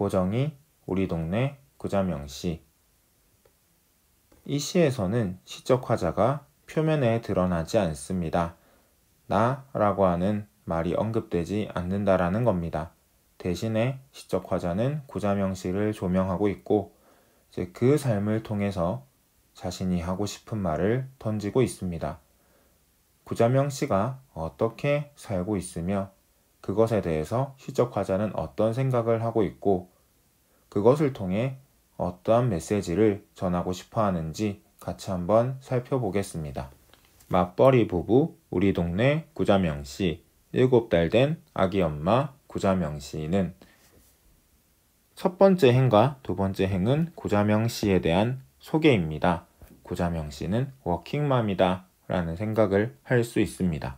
고정이 우리 동네 구자명씨. 이 시에서는 시적 화자가 표면에 드러나지 않습니다. 나라고 하는 말이 언급되지 않는다라는 겁니다. 대신에 시적 화자는 구자명씨를 조명하고 있고 그 삶을 통해서 자신이 하고 싶은 말을 던지고 있습니다. 구자명씨가 어떻게 살고 있으며 그것에 대해서 시적 화자는 어떤 생각을 하고 있고 그것을 통해 어떠한 메시지를 전하고 싶어 하는지 같이 한번 살펴보겠습니다. 맞벌이 부부 우리 동네 구자명씨, 7달 된 아기 엄마 구자명씨는 첫 번째 행과 두 번째 행은 구자명씨에 대한 소개입니다. 구자명씨는 워킹맘이다 라는 생각을 할 수 있습니다.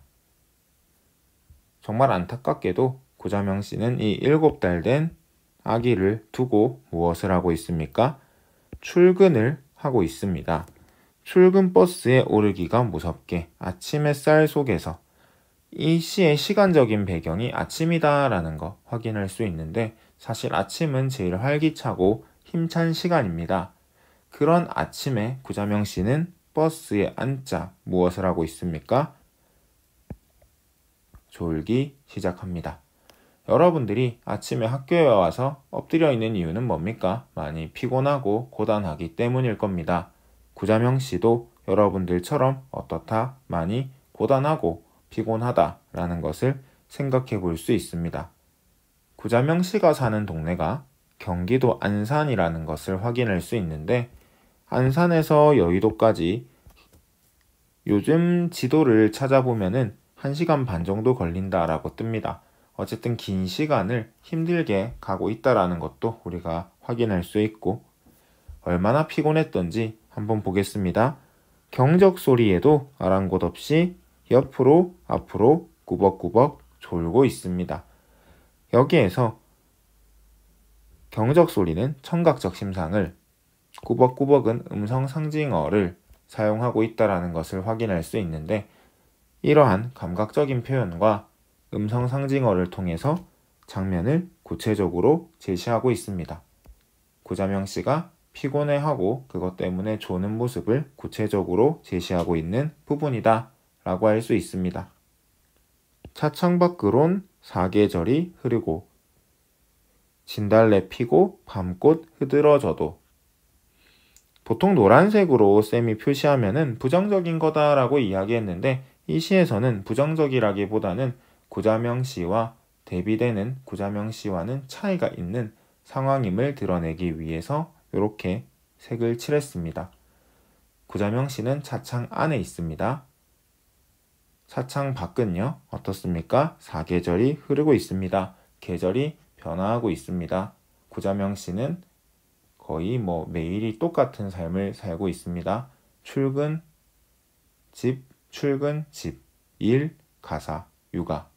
정말 안타깝게도 구자명씨는 이 7달 된 아기를 두고 무엇을 하고 있습니까? 출근을 하고 있습니다. 출근 버스에 오르기가 무섭게 아침 햇살 속에서 이 시의 시간적인 배경이 아침이다 라는 거 확인할 수 있는데 사실 아침은 제일 활기차고 힘찬 시간입니다. 그런 아침에 구자명씨는 버스에 앉자 무엇을 하고 있습니까? 졸기 시작합니다. 여러분들이 아침에 학교에 와서 엎드려 있는 이유는 뭡니까? 많이 피곤하고 고단하기 때문일 겁니다. 구자명씨도 여러분들처럼 어떻다? 많이 고단하고 피곤하다라는 것을 생각해 볼 수 있습니다. 구자명씨가 사는 동네가 경기도 안산이라는 것을 확인할 수 있는데 안산에서 여의도까지 요즘 지도를 찾아보면은 1시간 반 정도 걸린다라고 뜹니다. 어쨌든 긴 시간을 힘들게 가고 있다라는 것도 우리가 확인할 수 있고 얼마나 피곤했던지 한번 보겠습니다. 경적 소리에도 아랑곳 없이 옆으로 앞으로 꾸벅꾸벅 졸고 있습니다. 여기에서 경적 소리는 청각적 심상을, 꾸벅꾸벅은 음성 상징어를 사용하고 있다는 것을 확인할 수 있는데 이러한 감각적인 표현과 음성 상징어를 통해서 장면을 구체적으로 제시하고 있습니다. 구자명씨가 피곤해하고 그것 때문에 조는 모습을 구체적으로 제시하고 있는 부분이다 라고 할 수 있습니다. 차창 밖으론 사계절이 흐르고 진달래 피고 밤꽃 흐드러져도 보통 노란색으로 쌤이 표시하면은 부정적인 거다라고 이야기했는데 이 시에서는 부정적이라기보다는 구자명씨와 대비되는 구자명씨와는 차이가 있는 상황임을 드러내기 위해서 이렇게 색을 칠했습니다. 구자명씨는 차창 안에 있습니다. 차창 밖은요 어떻습니까? 사계절이 흐르고 있습니다. 계절이 변화하고 있습니다. 구자명씨는 거의 매일이 똑같은 삶을 살고 있습니다. 출근, 집, 일, 가사, 육아.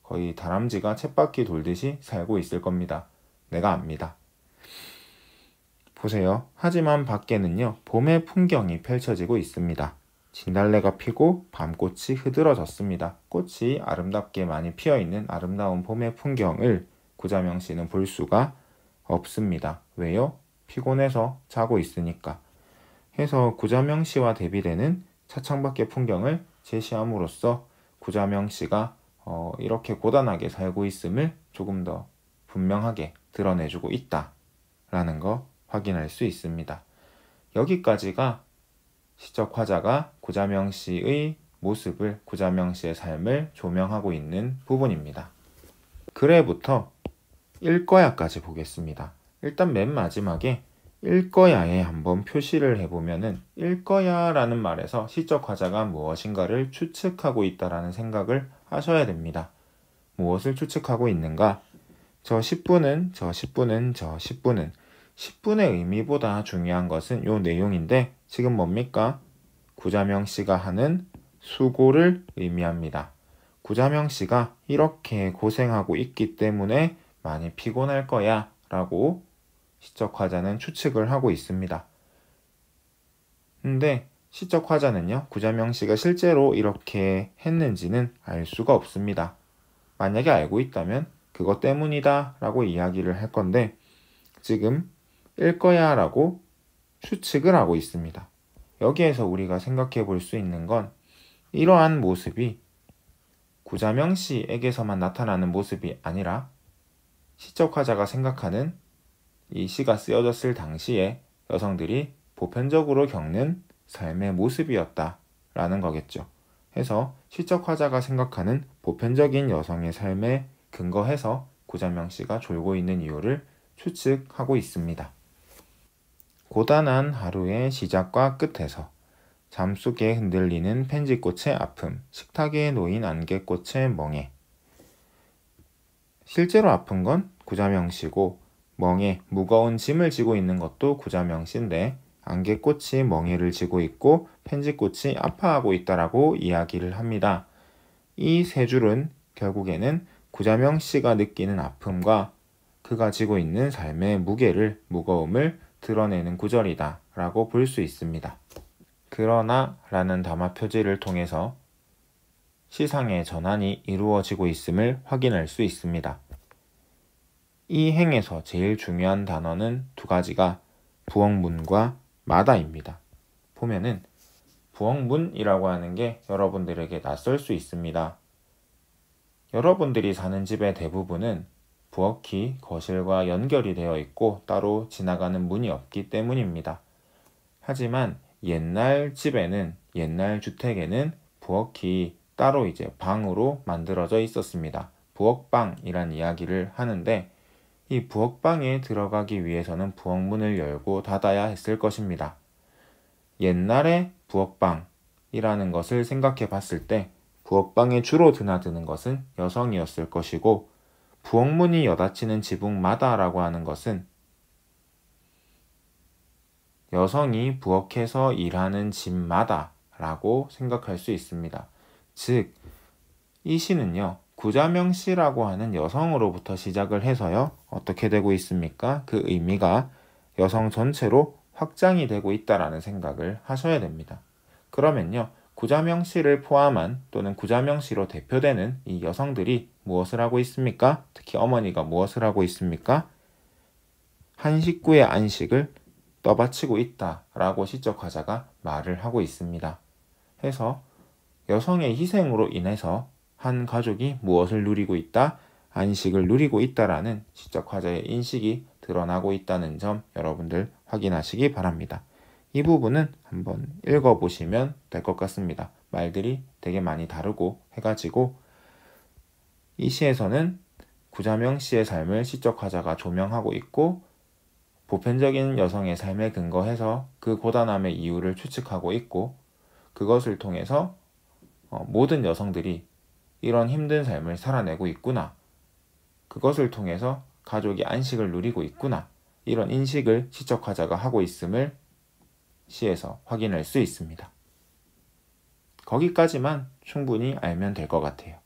거의 다람쥐가 쳇바퀴 돌듯이 살고 있을 겁니다. 내가 압니다. 보세요. 하지만 밖에는요 봄의 풍경이 펼쳐지고 있습니다. 진달래가 피고 밤꽃이 흐드러졌습니다. 꽃이 아름답게 많이 피어있는 아름다운 봄의 풍경을 구자명씨는 볼 수가 없습니다. 왜요? 피곤해서 자고 있으니까. 해서 구자명씨와 대비되는 차창 밖의 풍경을 제시함으로써 구자명씨가 이렇게 고단하게 살고 있음을 조금 더 분명하게 드러내주고 있다라는 거 확인할 수 있습니다. 여기까지가 시적 화자가 구자명씨의 모습을, 구자명씨의 삶을 조명하고 있는 부분입니다. 글에부터 읽거야까지 보겠습니다. 일단 맨 마지막에 읽거야에 한번 표시를 해보면은 읽거야라는 말에서 시적 화자가 무엇인가를 추측하고 있다라는 생각을 하셔야 됩니다. 무엇을 추측하고 있는가? 저 10분은, 저 10분은, 저 10분은 10분의 의미보다 중요한 것은 요 내용인데 지금 뭡니까? 구자명씨가 하는 수고를 의미합니다. 구자명씨가 이렇게 고생하고 있기 때문에 많이 피곤할 거야 라고 시적 화자는 추측을 하고 있습니다. 근데 시적 화자는요, 구자명씨가 실제로 이렇게 했는지는 알 수가 없습니다. 만약에 알고 있다면 그것 때문이다 라고 이야기를 할 건데 지금 일 거야 라고 추측을 하고 있습니다. 여기에서 우리가 생각해 볼 수 있는 건 이러한 모습이 구자명 씨에게서만 나타나는 모습이 아니라 시적화자가 생각하는 이 시가 쓰여졌을 당시에 여성들이 보편적으로 겪는 삶의 모습이었다라는 거겠죠. 해서 시적화자가 생각하는 보편적인 여성의 삶에 근거해서 구자명 씨가 졸고 있는 이유를 추측하고 있습니다. 고단한 하루의 시작과 끝에서 잠속에 흔들리는 펜지꽃의 아픔, 식탁에 놓인 안개꽃의 멍에. 실제로 아픈 건 구자명 씨고 멍에 무거운 짐을 지고 있는 것도 구자명 씨인데 안개꽃이 멍에를 지고 있고 펜지꽃이 아파하고 있다라고 이야기를 합니다. 이 세 줄은 결국에는 구자명 씨가 느끼는 아픔과 그가 지고 있는 삶의 무거움을 드러내는 구절이다 라고 볼 수 있습니다. 그러나 라는 담화 표지를 통해서 시상의 전환이 이루어지고 있음을 확인할 수 있습니다. 이 행에서 제일 중요한 단어는 두 가지가 부엌문과 마다입니다. 보면은 부엌문이라고 하는 게 여러분들에게 낯설 수 있습니다. 여러분들이 사는 집의 대부분은 부엌이 거실과 연결이 되어 있고 따로 지나가는 문이 없기 때문입니다. 하지만 옛날 집에는, 옛날 주택에는 부엌이 따로 이제 방으로 만들어져 있었습니다. 부엌방이란 이야기를 하는데 이 부엌방에 들어가기 위해서는 부엌문을 열고 닫아야 했을 것입니다. 옛날의 부엌방이라는 것을 생각해 봤을 때 부엌방에 주로 드나드는 것은 여성이었을 것이고 부엌문이 여닫히는 지붕마다라고 하는 것은 여성이 부엌에서 일하는 집마다라고 생각할 수 있습니다. 즉, 이 시는요, 구자명 씨라고 하는 여성으로부터 시작을 해서요, 어떻게 되고 있습니까? 그 의미가 여성 전체로 확장이 되고 있다라는 생각을 하셔야 됩니다. 그러면요, 구자명 씨를 포함한 또는 구자명 씨로 대표되는 이 여성들이 무엇을 하고 있습니까? 특히 어머니가 무엇을 하고 있습니까? 한 식구의 안식을 떠받치고 있다라고 시적화자가 말을 하고 있습니다. 해서 여성의 희생으로 인해서 한 가족이 무엇을 누리고 있다? 안식을 누리고 있다라는 시적화자의 인식이 드러나고 있다는 점 여러분들 확인하시기 바랍니다. 이 부분은 한번 읽어보시면 될 것 같습니다. 말들이 되게 많이 다르고 해가지고 이 시에서는 구자명 씨의 삶을 시적화자가 조명하고 있고 보편적인 여성의 삶에 근거해서 그 고단함의 이유를 추측하고 있고 그것을 통해서 모든 여성들이 이런 힘든 삶을 살아내고 있구나. 그것을 통해서 가족이 안식을 누리고 있구나. 이런 인식을 시적화자가 하고 있음을 시에서 확인할 수 있습니다. 거기까지만 충분히 알면 될 것 같아요.